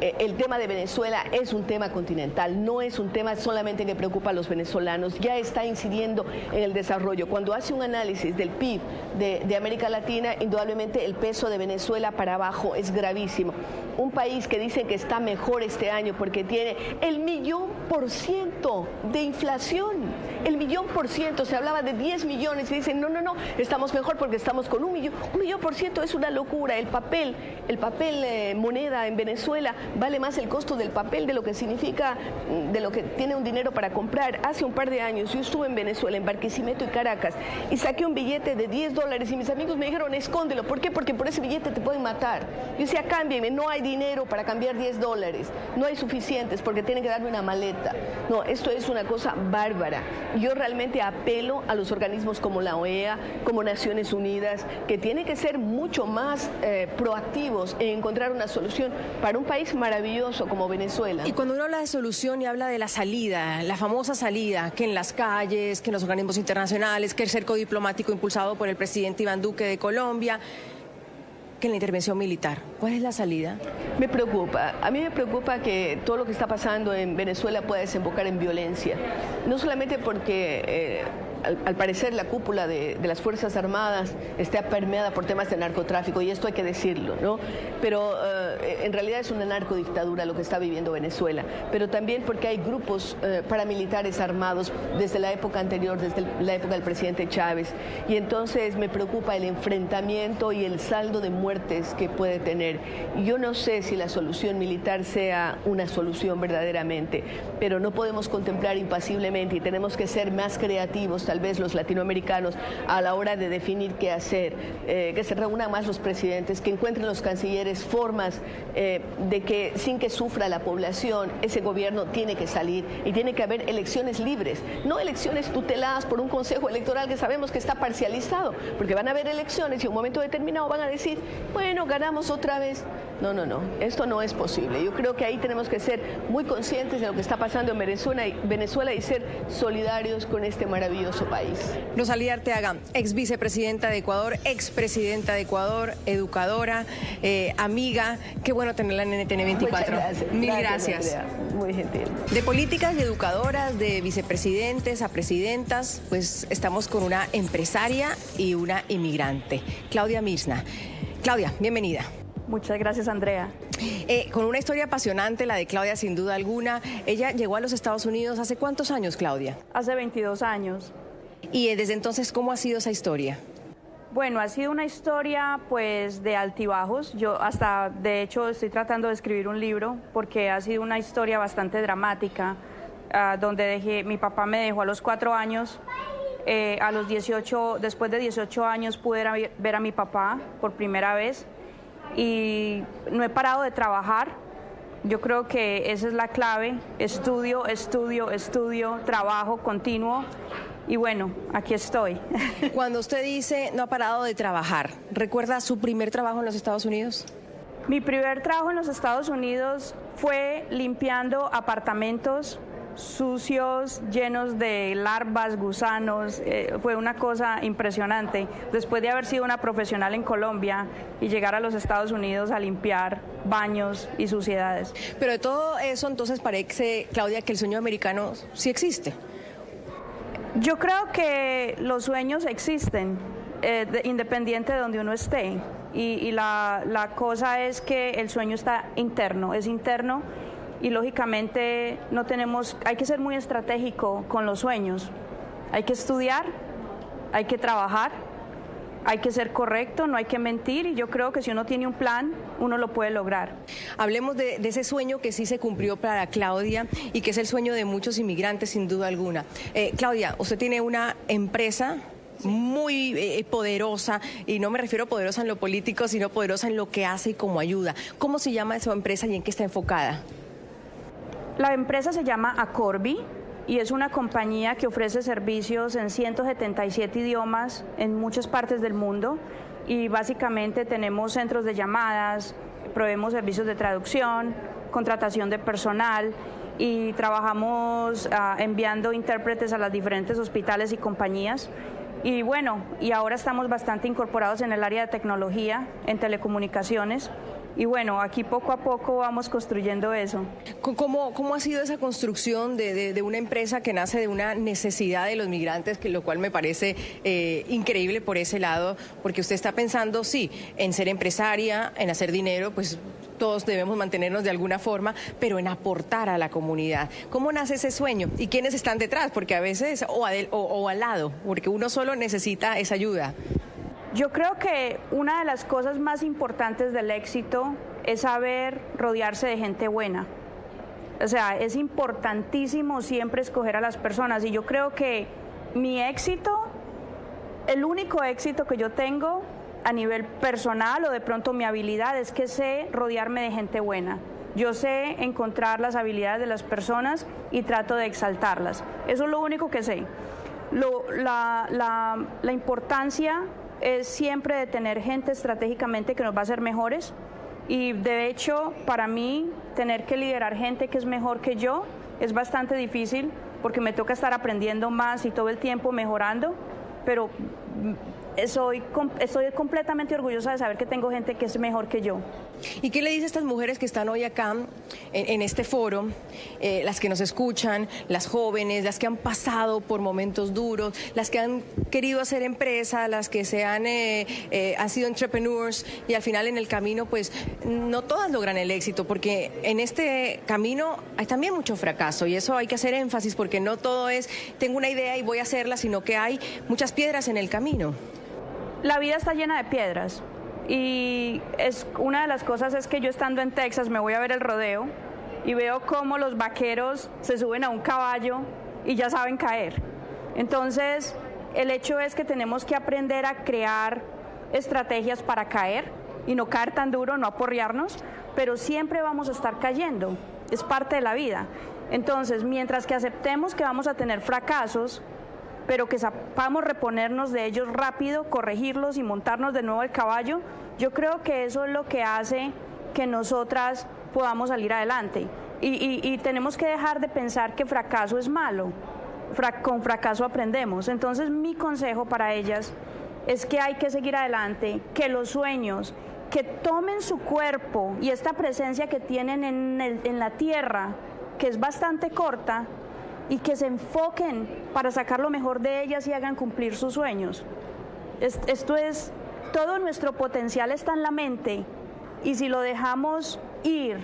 el tema de Venezuela es un tema continental, no es un tema solamente que preocupa a los venezolanos, ya está incidiendo en el desarrollo? Cuando hace un análisis del PIB de América Latina, indudablemente el peso de Venezuela para abajo es gravísimo. Un país que dicen que está mejor este año porque tiene el 1.000.000% de inflación, el 1.000.000%, se hablaba de 10 millones y dicen no, estamos mejor porque estamos con 1 millón. 1.000.000% es una locura. El papel moneda en Venezuela vale más el costo del papel de lo que significa, de lo que tiene un dinero para comprar. Hace un par de años yo estuve en Venezuela, en Barquisimeto y Caracas, y saqué un billete de $10 y mis amigos me dijeron escóndelo. ¿Por qué? Porque por ese billete te pueden matar. Yo decía, cámbienme, no hay dinero para cambiar $10, no hay suficientes porque tienen que darme una maleta. No, esto es una cosa bárbara. Yo realmente apelo a los organismos como la OEA, como Naciones Unidas, que tienen que ser mucho más proactivos en encontrar una solución para un país maravilloso como Venezuela. Y cuando uno habla de solución y habla de la salida, la famosa salida, que en las calles, que en los organismos internacionales, que el cerco diplomático impulsado por el presidente Iván Duque de Colombia, que en la intervención militar, ¿cuál es la salida? Me preocupa. A mí me preocupa que todo lo que está pasando en Venezuela pueda desembocar en violencia. No solamente porque al parecer la cúpula de las Fuerzas Armadas está permeada por temas de narcotráfico, y esto hay que decirlo, ¿no? Pero en realidad es una narcodictadura lo que está viviendo Venezuela, pero también porque hay grupos paramilitares armados desde la época anterior, desde la época del presidente Chávez, y entonces me preocupa el enfrentamiento y el saldo de muertes que puede tener. Yo no sé si la solución militar sea una solución verdaderamente, pero no podemos contemplar impasiblemente y tenemos que ser más creativos, tal vez los latinoamericanos, a la hora de definir qué hacer, que se reúnan más los presidentes, que encuentren los cancilleres formas de que sin que sufra la población, ese gobierno tiene que salir y tiene que haber elecciones libres, no elecciones tuteladas por un consejo electoral que sabemos que está parcializado, porque van a haber elecciones y en un momento determinado van a decir, bueno, ganamos otra vez. No, esto no es posible. Yo creo que ahí tenemos que ser muy conscientes de lo que está pasando en Venezuela y ser solidarios con este maravilloso país. Rosalía Arteaga, ex vicepresidenta de Ecuador, expresidenta de Ecuador, educadora, amiga, qué bueno tenerla en NTN 24. Muchas gracias. Mil gracias. Andrea. Muy gentil. De políticas y educadoras, de vicepresidentes a presidentas, pues estamos con una empresaria y una inmigrante, Claudia Mirzna. Claudia, bienvenida. Muchas gracias, Andrea. Con una historia apasionante, la de Claudia, sin duda alguna. Ella llegó a los Estados Unidos ¿hace cuántos años, Claudia? Hace 22 años. Y desde entonces, ¿cómo ha sido esa historia? Bueno, ha sido una historia pues de altibajos. Yo hasta, de hecho, estoy tratando de escribir un libro porque ha sido una historia bastante dramática, donde mi papá me dejó a los 4 años. A los 18, después de 18 años pude ver a mi papá por primera vez y no he parado de trabajar. Yo creo que esa es la clave: estudio, trabajo continuo. Y bueno, aquí estoy. Cuando usted dice no ha parado de trabajar, ¿recuerda su primer trabajo en los Estados Unidos? Mi primer trabajo en los Estados Unidos fue limpiando apartamentos sucios, llenos de larvas, gusanos. Fue una cosa impresionante. Después de haber sido una profesional en Colombia y llegar a los Estados Unidos a limpiar baños y suciedades. Pero de todo eso, entonces parece, Claudia, que el sueño americano sí existe. Yo creo que los sueños existen, independiente de donde uno esté. Y la cosa es que el sueño está interno, es interno. Y lógicamente hay que ser muy estratégico con los sueños. Hay que estudiar, hay que trabajar, hay que ser correcto, no hay que mentir, y yo creo que si uno tiene un plan, uno lo puede lograr. Hablemos de ese sueño que sí se cumplió para Claudia y que es el sueño de muchos inmigrantes, sin duda alguna. Claudia, usted tiene una empresa muy poderosa, y no me refiero a poderosa en lo político, sino poderosa en lo que hace y cómo ayuda. ¿Cómo se llama esa empresa y en qué está enfocada? La empresa se llama Acorbi y es una compañía que ofrece servicios en 177 idiomas en muchas partes del mundo, y básicamente tenemos centros de llamadas, proveemos servicios de traducción, contratación de personal, y trabajamos enviando intérpretes a las diferentes hospitales y compañías. Y bueno, y ahora estamos bastante incorporados en el área de tecnología, en telecomunicaciones. Y bueno, aquí poco a poco vamos construyendo eso. ¿Cómo ha sido esa construcción de una empresa que nace de una necesidad de los migrantes, que lo cual me parece increíble por ese lado, porque usted está pensando, sí, en ser empresaria, en hacer dinero, pues todos debemos mantenernos de alguna forma, pero en aportar a la comunidad? ¿Cómo nace ese sueño? ¿Y quiénes están detrás? Porque a veces, o al lado, porque uno solo necesita esa ayuda. Yo creo que una de las cosas más importantes del éxito es saber rodearse de gente buena. O sea, es importantísimo siempre escoger a las personas, y yo creo que mi éxito, el único éxito que yo tengo a nivel personal, o de pronto mi habilidad, es que sé rodearme de gente buena. Yo sé encontrar las habilidades de las personas y trato de exaltarlas. Eso es lo único que sé. La importancia es siempre de tener gente estratégicamente que nos va a hacer mejores, y de hecho para mí tener que liderar gente que es mejor que yo es bastante difícil, porque me toca estar aprendiendo más y todo el tiempo mejorando, pero estoy completamente orgullosa de saber que tengo gente que es mejor que yo. ¿Y qué le dice a estas mujeres que están hoy acá en este foro, las que nos escuchan, las jóvenes, las que han pasado por momentos duros, las que han querido hacer empresa, las que han sido entrepreneurs, y al final en el camino pues no todas logran el éxito, porque en este camino hay también mucho fracaso, y eso hay que hacer énfasis, porque no todo es tengo una idea y voy a hacerla, sino que hay muchas piedras en el camino? La vida está llena de piedras, y una de las cosas es que yo, estando en Texas, me voy a ver el rodeo y veo cómo los vaqueros se suben a un caballo y ya saben caer. Entonces, el hecho es que tenemos que aprender a crear estrategias para caer y no caer tan duro, no aporrearnos, pero siempre vamos a estar cayendo, es parte de la vida. Entonces, mientras que aceptemos que vamos a tener fracasos, pero que sepamos reponernos de ellos rápido, corregirlos y montarnos de nuevo el caballo, yo creo que eso es lo que hace que nosotras podamos salir adelante. Y tenemos que dejar de pensar que fracaso es malo. Con fracaso aprendemos. Entonces, mi consejo para ellas es que hay que seguir adelante, que los sueños, que tomen su cuerpo y esta presencia que tienen en la tierra, que es bastante corta, y que se enfoquen para sacar lo mejor de ellas y hagan cumplir sus sueños. Todo nuestro potencial está en la mente, y si lo dejamos ir,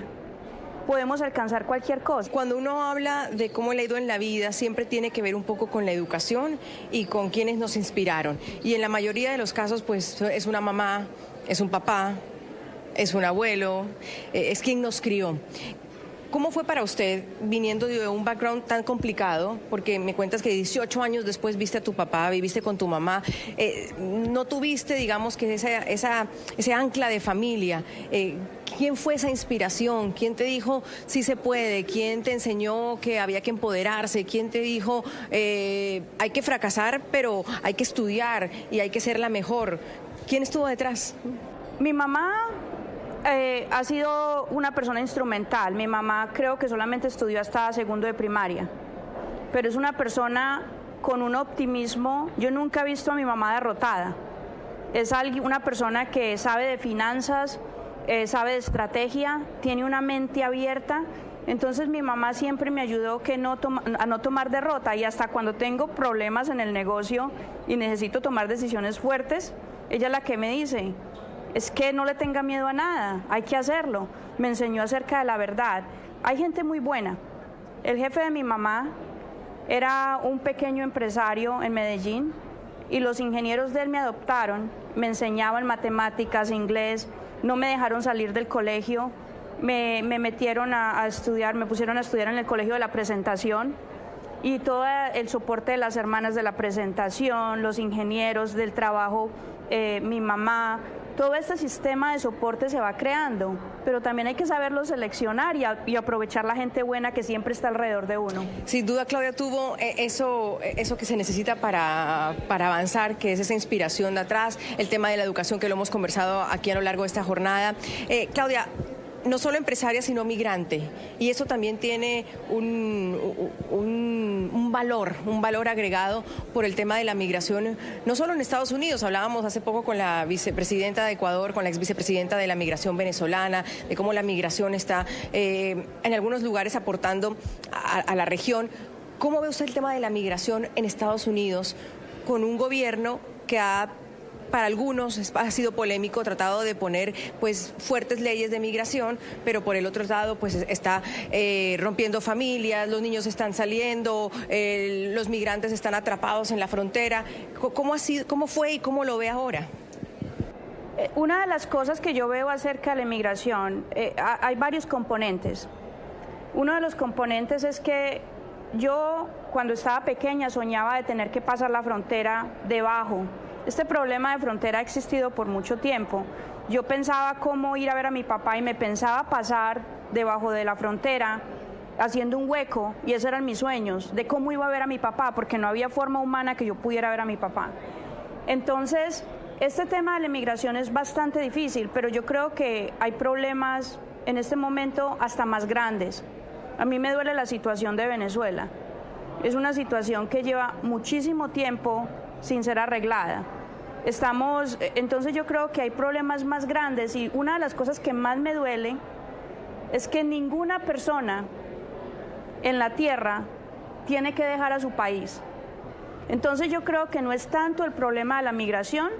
podemos alcanzar cualquier cosa. Cuando uno habla de cómo le ha ido en la vida, siempre tiene que ver un poco con la educación y con quienes nos inspiraron. Y en la mayoría de los casos, pues es una mamá, es un papá, es un abuelo, es quien nos crió. ¿Cómo fue para usted, viniendo de un background tan complicado? Porque me cuentas que 18 años después viste a tu papá, viviste con tu mamá, no tuviste, digamos, que ese ancla de familia. ¿Quién fue esa inspiración? ¿Quién te dijo sí se puede? ¿Quién te enseñó que había que empoderarse? ¿Quién te dijo hay que fracasar, pero hay que estudiar y hay que ser la mejor? ¿Quién estuvo detrás? Mi mamá ha sido una persona instrumental. Mi mamá creo que solamente estudió hasta segundo de primaria, pero es una persona con un optimismo. Yo nunca he visto a mi mamá derrotada. Es una persona que sabe de finanzas, sabe de estrategia, tiene una mente abierta. Entonces mi mamá siempre me ayudó a no tomar derrota, y hasta cuando tengo problemas en el negocio y necesito tomar decisiones fuertes, ella es la que me dice: es que no le tenga miedo a nada, hay que hacerlo. Me enseñó acerca de la verdad. Hay gente muy buena. El jefe de mi mamá era un pequeño empresario en Medellín, y los ingenieros de él me adoptaron, me enseñaban matemáticas, inglés, no me dejaron salir del colegio, me metieron a estudiar, me pusieron a estudiar en el colegio de la Presentación, y todo el soporte de las hermanas de la presentación, los ingenieros del trabajo, mi mamá. Todo este sistema de soporte se va creando, pero también hay que saberlo seleccionar y aprovechar la gente buena que siempre está alrededor de uno. Sin duda, Claudia tuvo eso que se necesita para avanzar, que es esa inspiración de atrás, el tema de la educación que lo hemos conversado aquí a lo largo de esta jornada. Claudia, no solo empresaria, sino migrante. Y eso también tiene un valor agregado por el tema de la migración, no solo en Estados Unidos. Hablábamos hace poco con la vicepresidenta de Ecuador, con la exvicepresidenta de la migración venezolana, de cómo la migración está en algunos lugares aportando a la región. ¿Cómo ve usted el tema de la migración en Estados Unidos con un gobierno que para algunos ha sido polémico, tratado de poner pues fuertes leyes de migración, pero por el otro lado pues está rompiendo familias, los niños están saliendo, los migrantes están atrapados en la frontera? ¿Cómo fue y cómo lo ve ahora? Una de las cosas que yo veo acerca de la inmigración, hay varios componentes. Uno de los componentes es que yo cuando estaba pequeña soñaba de tener que pasar la frontera debajo. Este problema de frontera ha existido por mucho tiempo. Yo pensaba cómo ir a ver a mi papá y me pensaba pasar debajo de la frontera haciendo un hueco, y esos eran mis sueños, de cómo iba a ver a mi papá, porque no había forma humana que yo pudiera ver a mi papá. Entonces, este tema de la inmigración es bastante difícil, pero yo creo que hay problemas en este momento hasta más grandes. A mí me duele la situación de Venezuela. Es una situación que lleva muchísimo tiempo sin ser arreglada. Entonces yo creo que hay problemas más grandes, y una de las cosas que más me duele es que ninguna persona en la tierra tiene que dejar a su país. Entonces yo creo que no es tanto el problema de la migración,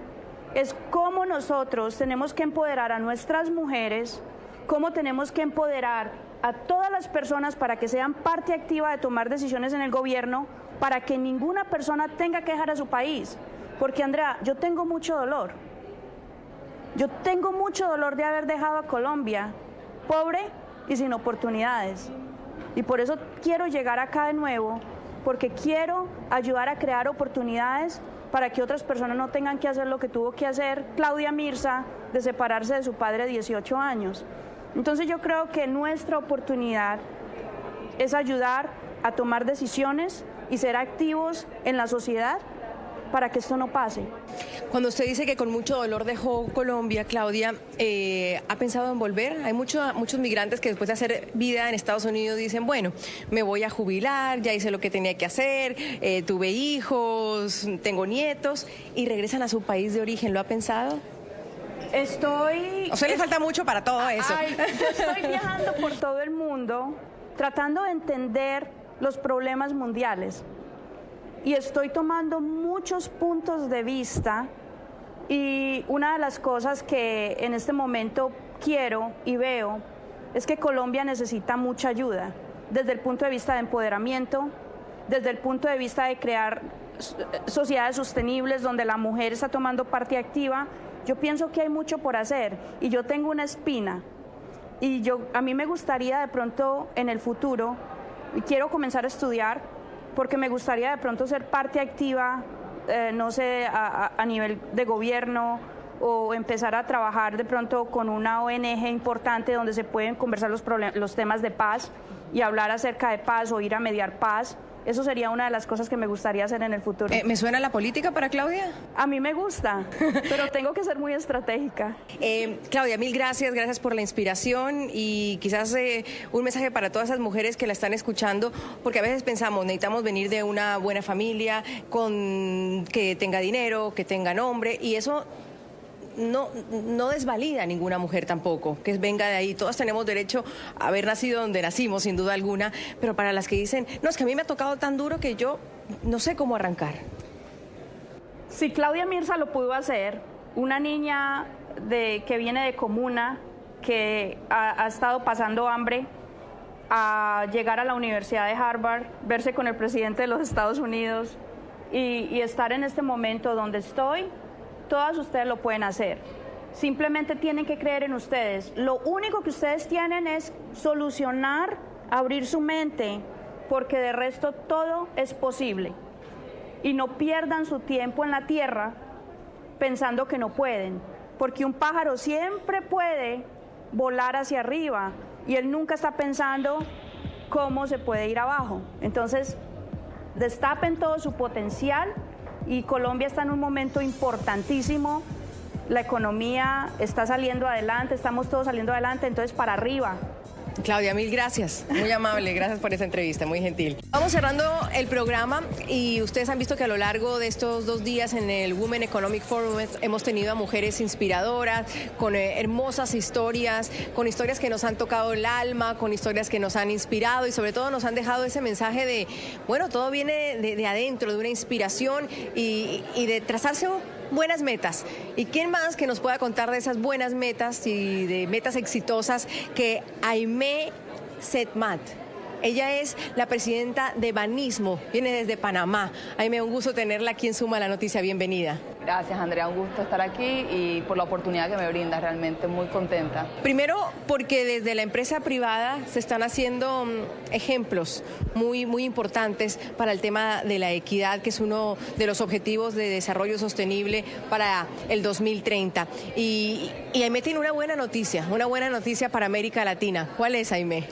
es cómo nosotros tenemos que empoderar a nuestras mujeres, cómo tenemos que empoderar a todas las personas para que sean parte activa de tomar decisiones en el gobierno, para que ninguna persona tenga que dejar a su país. Porque, Andrea, yo tengo mucho dolor. Yo tengo mucho dolor de haber dejado a Colombia pobre y sin oportunidades. Y por eso quiero llegar acá de nuevo, porque quiero ayudar a crear oportunidades para que otras personas no tengan que hacer lo que tuvo que hacer Claudia Mirza, de separarse de su padre de 18 años. Entonces yo creo que nuestra oportunidad es ayudar a tomar decisiones y ser activos en la sociedad para que esto no pase. Cuando usted dice que con mucho dolor dejó Colombia, Claudia, ¿ha pensado en volver? Hay muchos migrantes que después de hacer vida en Estados Unidos dicen, bueno, me voy a jubilar, ya hice lo que tenía que hacer, tuve hijos, tengo nietos, y regresan a su país de origen. ¿Lo ha pensado? A usted le falta mucho para todo eso. Yo estoy viajando por todo el mundo tratando de entender los problemas mundiales. Y estoy tomando muchos puntos de vista, y una de las cosas que en este momento quiero y veo es que Colombia necesita mucha ayuda, desde el punto de vista de empoderamiento, desde el punto de vista de crear sociedades sostenibles donde la mujer está tomando parte activa. Yo pienso que hay mucho por hacer, y yo tengo una espina, y a mí me gustaría de pronto en el futuro, y quiero comenzar a estudiar, porque me gustaría de pronto ser parte activa, no sé, a nivel de gobierno, o empezar a trabajar de pronto con una ONG importante donde se pueden conversar los temas de paz y hablar acerca de paz, o ir a mediar paz. Eso sería una de las cosas que me gustaría hacer en el futuro. ¿Me suena la política para Claudia? A mí me gusta, pero tengo que ser muy estratégica. Claudia, mil gracias por la inspiración, y quizás un mensaje para todas esas mujeres que la están escuchando, porque a veces pensamos, necesitamos venir de una buena familia, que tenga dinero, que tenga nombre, y eso no desvalida a ninguna mujer tampoco, que venga de ahí. Todas tenemos derecho a haber nacido donde nacimos, sin duda alguna, pero para las que dicen, no, es que a mí me ha tocado tan duro que yo no sé cómo arrancar. Si Claudia Mirza lo pudo hacer, una niña que viene de comuna, que ha estado pasando hambre, a llegar a la Universidad de Harvard, verse con el presidente de los Estados Unidos y estar en este momento donde estoy, todas ustedes lo pueden hacer. Simplemente tienen que creer en ustedes. Lo único que ustedes tienen es solucionar, abrir su mente porque de resto todo es posible. Y no pierdan su tiempo en la tierra pensando que no pueden, porque un pájaro siempre puede volar hacia arriba y él nunca está pensando cómo se puede ir abajo. Entonces, destapen todo su potencial y Colombia está en un momento importantísimo. La economía está saliendo adelante, estamos todos saliendo adelante, entonces para arriba. Claudia, mil gracias, muy amable, gracias por esa entrevista, muy gentil. Vamos cerrando el programa y ustedes han visto que a lo largo de estos 2 días en el Women Economic Forum hemos tenido a mujeres inspiradoras, con hermosas historias, con historias que nos han tocado el alma, con historias que nos han inspirado y sobre todo nos han dejado ese mensaje de, bueno, todo viene de adentro, de una inspiración y de trazarse buenas metas. ¿Y quién más que nos pueda contar de esas buenas metas y de metas exitosas que Aimé Setmat? Ella es la presidenta de Banismo, viene desde Panamá. Aimé, un gusto tenerla aquí en Suma la Noticia, bienvenida. Gracias, Andrea, un gusto estar aquí y por la oportunidad que me brinda, realmente muy contenta. Primero, porque desde la empresa privada se están haciendo ejemplos muy importantes para el tema de la equidad, que es uno de los objetivos de desarrollo sostenible para el 2030. Y Aimé tiene una buena noticia para América Latina. ¿Cuál es, Aimé?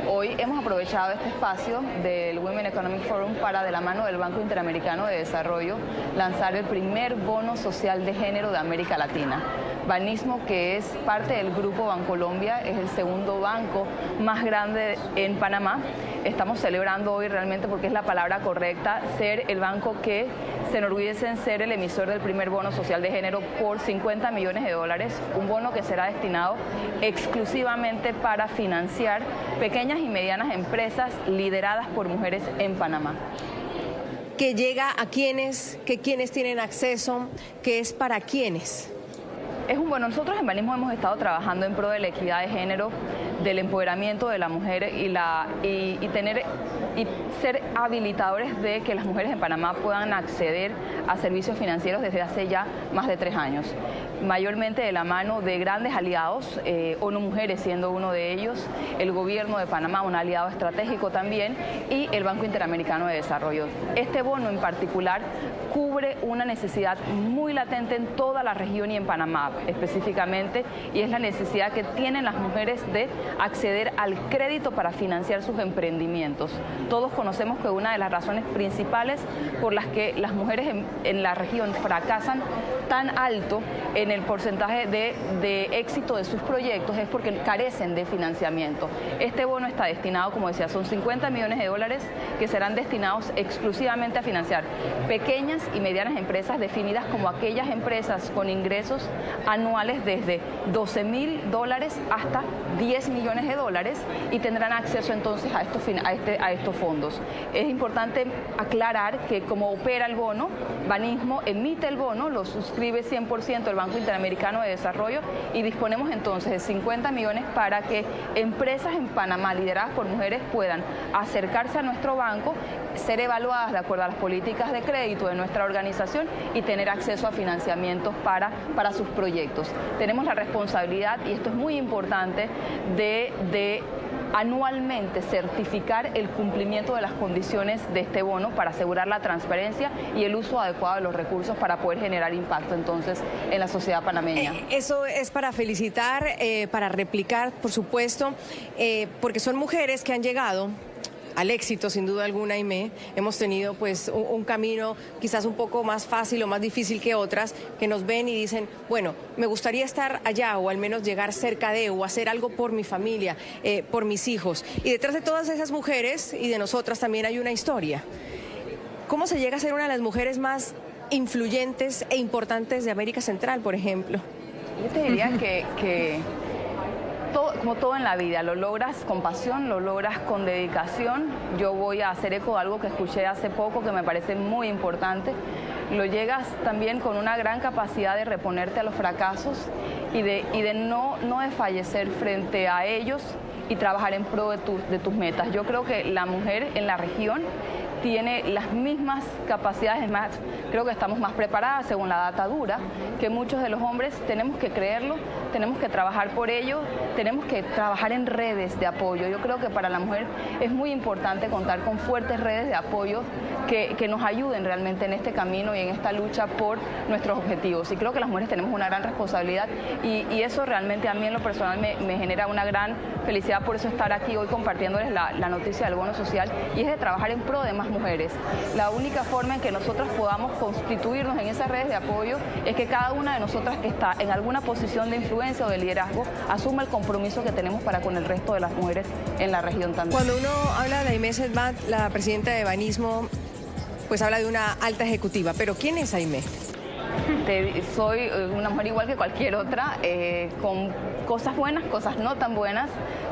Hoy hemos aprovechado este espacio del Women Economic Forum para, de la mano del Banco Interamericano de Desarrollo, lanzar el primer bono social de género de América Latina. Banismo, que es parte del Grupo Bancolombia, es el segundo banco más grande en Panamá. Estamos celebrando hoy realmente, porque es la palabra correcta, ser el banco que se enorgullece en ser el emisor del primer bono social de género por $50 millones, un bono que será destinado exclusivamente para financiar pequeñas y medianas empresas lideradas por mujeres en Panamá. ¿Que llega a quiénes? ¿Que quiénes tienen acceso? ¿Que es para quiénes? Nosotros en Banismo hemos estado trabajando en pro de la equidad de género, del empoderamiento de la mujer y ser habilitadores de que las mujeres en Panamá puedan acceder a servicios financieros desde hace ya más de 3 años. Mayormente de la mano de grandes aliados, ONU Mujeres siendo uno de ellos, el gobierno de Panamá, un aliado estratégico también, y el Banco Interamericano de Desarrollo. Este bono en particular cubre una necesidad muy latente en toda la región y en Panamá específicamente, y es la necesidad que tienen las mujeres de acceder al crédito para financiar sus emprendimientos. Todos conocemos que una de las razones principales por las que las mujeres en la región fracasan tan alto en el porcentaje de éxito de sus proyectos es porque carecen de financiamiento. Este bono está destinado, como decía, son $50 millones que serán destinados exclusivamente a financiar pequeñas y medianas empresas definidas como aquellas empresas con ingresos anuales desde $12.000 hasta $10 millones y tendrán acceso entonces a estos fondos. Es importante aclarar que como opera el bono, Banismo emite el bono, lo suscribe 100% el Banco Interamericano de Desarrollo y disponemos entonces de 50 millones para que empresas en Panamá lideradas por mujeres puedan acercarse a nuestro banco, ser evaluadas de acuerdo a las políticas de crédito de nuestra organización y tener acceso a financiamientos para sus proyectos. Tenemos la responsabilidad, y esto es muy importante, de anualmente certificar el cumplimiento de las condiciones de este bono para asegurar la transparencia y el uso adecuado de los recursos para poder generar impacto entonces en la sociedad panameña. Eso es para felicitar, para replicar, por supuesto, porque son mujeres que han llegado al éxito, sin duda alguna, Aimé. Hemos tenido pues un camino quizás un poco más fácil o más difícil que otras, que nos ven y dicen, bueno, me gustaría estar allá o al menos llegar cerca de o hacer algo por mi familia, por mis hijos. Y detrás de todas esas mujeres y de nosotras también hay una historia. ¿Cómo se llega a ser una de las mujeres más influyentes e importantes de América Central, por ejemplo? Yo te diría que como todo en la vida, lo logras con pasión, lo logras con dedicación. Yo voy a hacer eco de algo que escuché hace poco que me parece muy importante. Lo llegas también con una gran capacidad de reponerte a los fracasos y de no desfallecer frente a ellos y trabajar en pro de tus metas. Yo creo que la mujer en la región tiene las mismas capacidades, más, creo que estamos más preparadas según la data dura, que muchos de los hombres. Tenemos que creerlo, tenemos que trabajar por ello, tenemos que trabajar en redes de apoyo. Yo creo que para la mujer es muy importante contar con fuertes redes de apoyo que nos ayuden realmente en este camino y en esta lucha por nuestros objetivos. Y creo que las mujeres tenemos una gran responsabilidad y eso realmente a mí en lo personal me genera una gran felicidad. Por eso estar aquí hoy compartiéndoles la noticia del bono social, y es de trabajar en pro de más mujeres. La única forma en que nosotras podamos constituirnos en esas redes de apoyo es que cada una de nosotras que está en alguna posición de influencia o de liderazgo asuma el compromiso que tenemos para con el resto de las mujeres en la región también. Cuando uno habla de Aimé Cetmat, la presidenta de Banismo, pues habla de una alta ejecutiva. Pero ¿quién es Aimé? Soy una mujer igual que cualquier otra, con cosas buenas, cosas no tan buenas.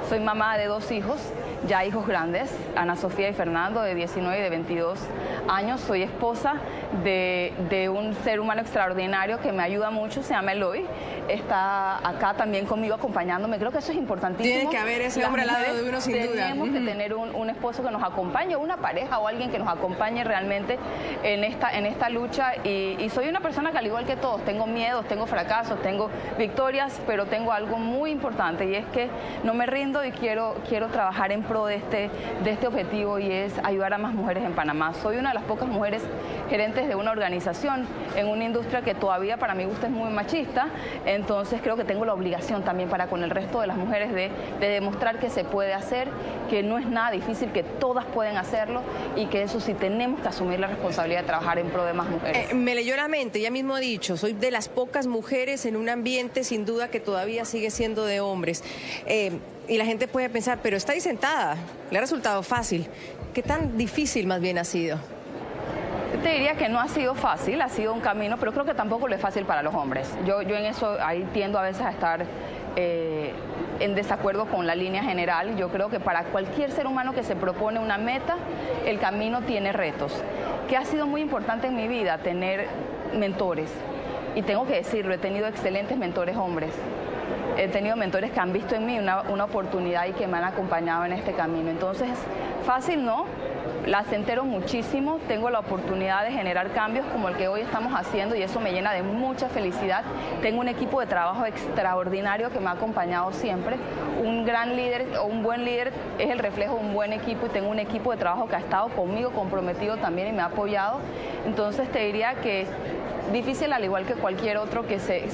Soy mamá de 2 hijos, ya hijos grandes, Ana Sofía y Fernando, de 19 y de 22 años. Soy esposa de un ser humano extraordinario que me ayuda mucho, se llama Eloy. Está acá también conmigo acompañándome. Creo que eso es importantísimo. Tiene que haber ese hombre al lado de uno, sin duda. Tenemos que tener un esposo que nos acompañe, una pareja o alguien que nos acompañe realmente en esta lucha. Y soy una persona que, al igual que todos, tengo miedos, tengo fracasos, tengo victorias, pero tengo algo muy importante, y es que no me rindo y quiero trabajar en pro de este objetivo, y es ayudar a más mujeres en Panamá. Soy una de las pocas mujeres gerentes de una organización en una industria que todavía para mi gusto es muy machista. Entonces creo que tengo la obligación también para con el resto de las mujeres de demostrar que se puede hacer, que no es nada difícil, que todas pueden hacerlo, y que eso sí tenemos que asumir la responsabilidad de trabajar en pro de más mujeres. Me leyó la mente, ya mismo ha dicho, soy de las pocas mujeres en un ambiente sin duda que todavía sigue siendo de hombres. Y la gente puede pensar, pero está ahí sentada, le ha resultado fácil. ¿Qué tan difícil más bien ha sido? Te diría que no ha sido fácil, ha sido un camino, pero creo que tampoco lo es fácil para los hombres. Yo en eso ahí tiendo a veces a estar en desacuerdo con la línea general. Yo creo que para cualquier ser humano que se propone una meta, el camino tiene retos. Que ha sido muy importante en mi vida tener mentores. Y tengo que decirlo, he tenido excelentes mentores hombres. He tenido mentores que han visto en mí una oportunidad y que me han acompañado en este camino. Entonces, fácil no, las entero muchísimo, tengo la oportunidad de generar cambios como el que hoy estamos haciendo, y eso me llena de mucha felicidad. Tengo un equipo de trabajo extraordinario que me ha acompañado siempre. Un gran líder o un buen líder es el reflejo de un buen equipo, y tengo un equipo de trabajo que ha estado conmigo comprometido también y me ha apoyado. Entonces te diría que difícil al igual que cualquier otro que se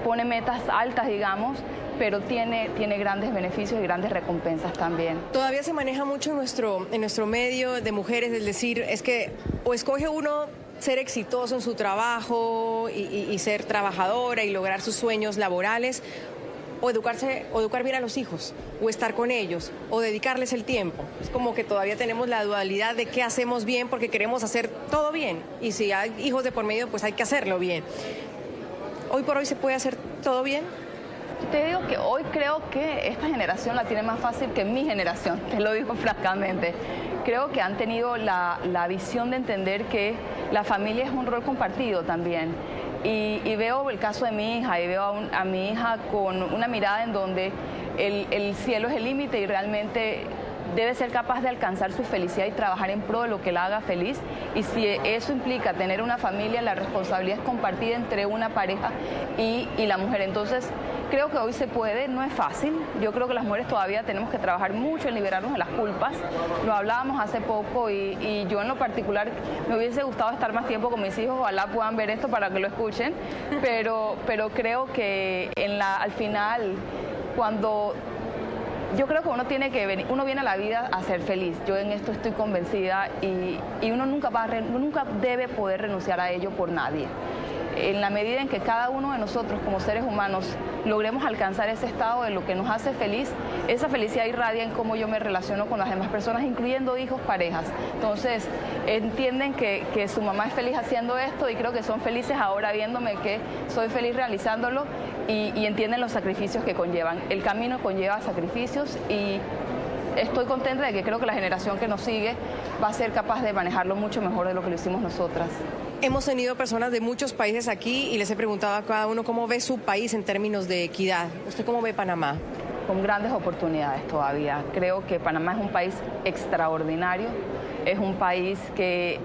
pone metas altas, digamos, pero tiene grandes beneficios y grandes recompensas también. Todavía se maneja mucho en nuestro medio de mujeres, es decir, es que o escoge uno ser exitoso en su trabajo y ser trabajadora y lograr sus sueños laborales, o educar bien a los hijos, o estar con ellos, o dedicarles el tiempo. Es como que todavía tenemos la dualidad de qué hacemos bien porque queremos hacer todo bien, y si hay hijos de por medio, pues hay que hacerlo bien. ¿Hoy por hoy se puede hacer todo bien? Te digo que hoy creo que esta generación la tiene más fácil que mi generación, te lo digo francamente. Creo que han tenido la visión de entender que la familia es un rol compartido también. Y veo el caso de mi hija, y veo a mi hija con una mirada en donde el cielo es el límite, y realmente debe ser capaz de alcanzar su felicidad y trabajar en pro de lo que la haga feliz. Y si eso implica tener una familia, la responsabilidad es compartida entre una pareja y la mujer. Entonces, creo que hoy se puede, no es fácil. Yo creo que las mujeres todavía tenemos que trabajar mucho en liberarnos de las culpas. Lo hablábamos hace poco, y yo en lo particular me hubiese gustado estar más tiempo con mis hijos. Ojalá puedan ver esto para que lo escuchen. Pero creo que al final, cuando... Yo creo que uno viene a la vida a ser feliz. Yo en esto estoy convencida, y uno nunca debe poder renunciar a ello por nadie. En la medida en que cada uno de nosotros como seres humanos logremos alcanzar ese estado de lo que nos hace feliz, esa felicidad irradia en cómo yo me relaciono con las demás personas, incluyendo hijos, parejas. Entonces, entienden que su mamá es feliz haciendo esto, y creo que son felices ahora viéndome que soy feliz realizándolo, y entienden los sacrificios que conllevan. El camino conlleva sacrificios, y estoy contenta de que creo que la generación que nos sigue va a ser capaz de manejarlo mucho mejor de lo que lo hicimos nosotras. Hemos tenido personas de muchos países aquí, y les he preguntado a cada uno cómo ve su país en términos de equidad. ¿Usted cómo ve Panamá? con grandes oportunidades todavía. Creo que Panamá es un país extraordinario, es un país que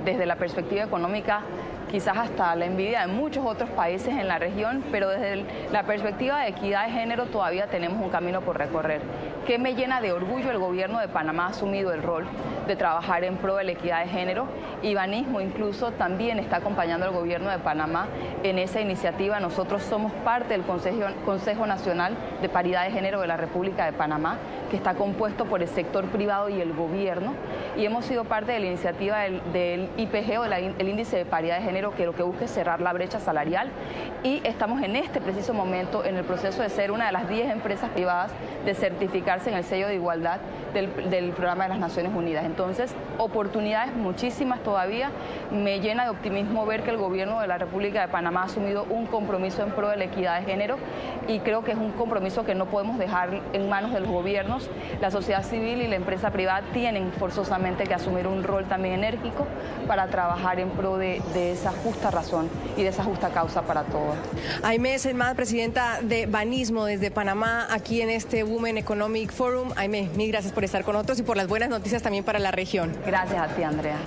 desde la perspectiva económica quizás hasta la envidia de muchos otros países en la región, pero desde la perspectiva de equidad de género todavía tenemos un camino por recorrer. Que me llena de orgullo, el gobierno de Panamá ha asumido el rol de trabajar en pro de la equidad de género y Banismo incluso también está acompañando al gobierno de Panamá en esa iniciativa. Nosotros somos parte del Consejo Nacional de Paridad de Género de la República de Panamá, que está compuesto por el sector privado y el gobierno, y hemos sido parte de la iniciativa del IPG o el Índice de Paridad de Género, que lo que busca es cerrar la brecha salarial, y estamos en este preciso momento en el proceso de ser una de las 10 empresas privadas de certificarse en el sello de igualdad del Programa de las Naciones Unidas. Entonces, oportunidades muchísimas todavía. Me llena de optimismo ver que el gobierno de la República de Panamá ha asumido un compromiso en pro de la equidad de género, y creo que es un compromiso que no podemos dejar en manos de los gobiernos. La sociedad civil y la empresa privada tienen forzosamente que asumir un rol también enérgico para trabajar en pro de esa justa razón y de esa justa causa para todos. Aimé Selmad, presidenta de Banismo desde Panamá, aquí en este Women Economic Forum. Aimé, mil gracias por estar con nosotros y por las buenas noticias también para la región. Gracias a ti, Andrea.